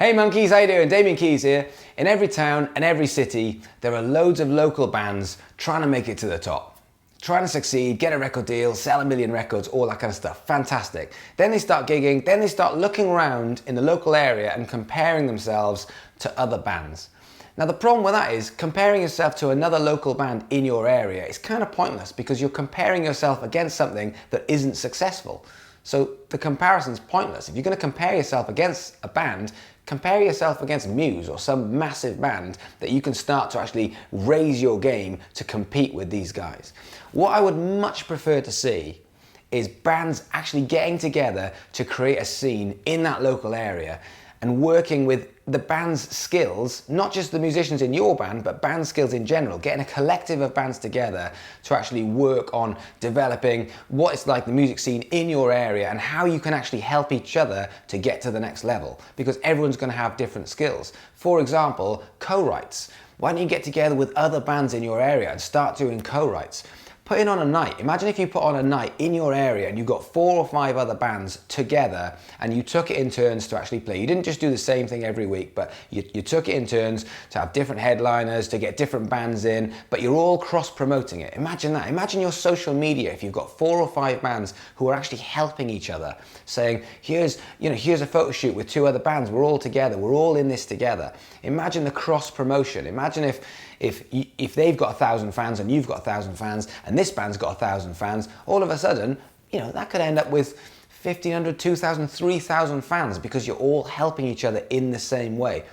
Hey monkeys, how you doing? Damien Keys here. In every town and every city, there are loads of local bands trying to make it to the top. Trying to succeed, get a record deal, sell 1 million records, all that kind of stuff. Fantastic. Then they start gigging, then they start looking around in the local area and comparing themselves to other bands. Now the problem with that is comparing yourself to another local band in your area is kind of pointless because you're comparing yourself against something that isn't successful. So the comparison's pointless. If you're going to compare yourself against a band, compare yourself against Muse or some massive band that you can start to actually raise your game to compete with these guys. What I would much prefer to see is bands actually getting together to create a scene in that local area and working with the band's skills, not just the musicians in your band, but band skills in general, getting a collective of bands together to actually work on developing what it's like the music scene in your area and how you can actually help each other to get to the next level, because everyone's going to have different skills. For example, co-writes. Why don't you get together with other bands in your area and start doing co-writes? Putting on a night. Imagine if you put on a night in your area and you got 4 or 5 other bands together and you took it in turns to actually play. You didn't just do the same thing every week, but you took it in turns to have different headliners, to get different bands in, but you're all cross-promoting it. Imagine that. Imagine your social media if you've got 4 or 5 bands who are actually helping each other, saying, here's a photo shoot with 2 other bands, we're all together, we're all in this together. Imagine the cross-promotion. Imagine if they've got 1,000 fans and you've got 1,000 fans and this band's got 1,000 fans, all of a sudden, that could end up with 1,500, 2,000, 3,000 fans because you're all helping each other in the same way.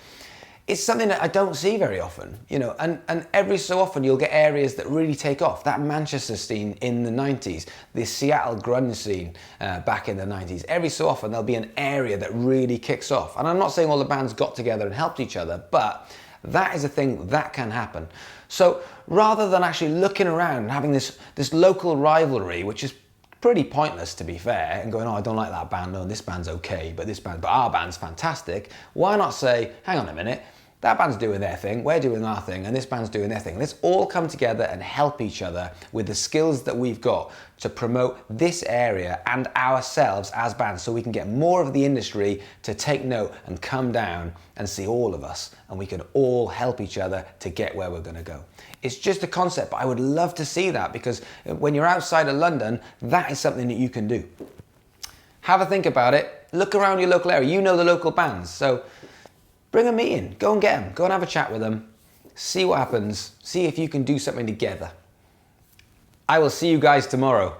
It's something that I don't see very often, and every so often you'll get areas that really take off. That Manchester scene in the 90s, the Seattle grunge scene back in the 90s, every so often there'll be an area that really kicks off. And I'm not saying all the bands got together and helped each other, but that is a thing that can happen. So rather than actually looking around and having this local rivalry, which is pretty pointless to be fair, and going, oh, I don't like that band, no, this band's okay, but our band's fantastic, why not say, hang on a minute, that band's doing their thing, we're doing our thing, and this band's doing their thing. Let's all come together and help each other with the skills that we've got to promote this area and ourselves as bands, so we can get more of the industry to take note and come down and see all of us, and we can all help each other to get where we're going to go. It's just a concept, but I would love to see that, because when you're outside of London, that is something that you can do. Have a think about it. Look around your local area. You know the local bands, so bring a meeting, go and get them, go and have a chat with them, see what happens, see if you can do something together. I will see you guys tomorrow.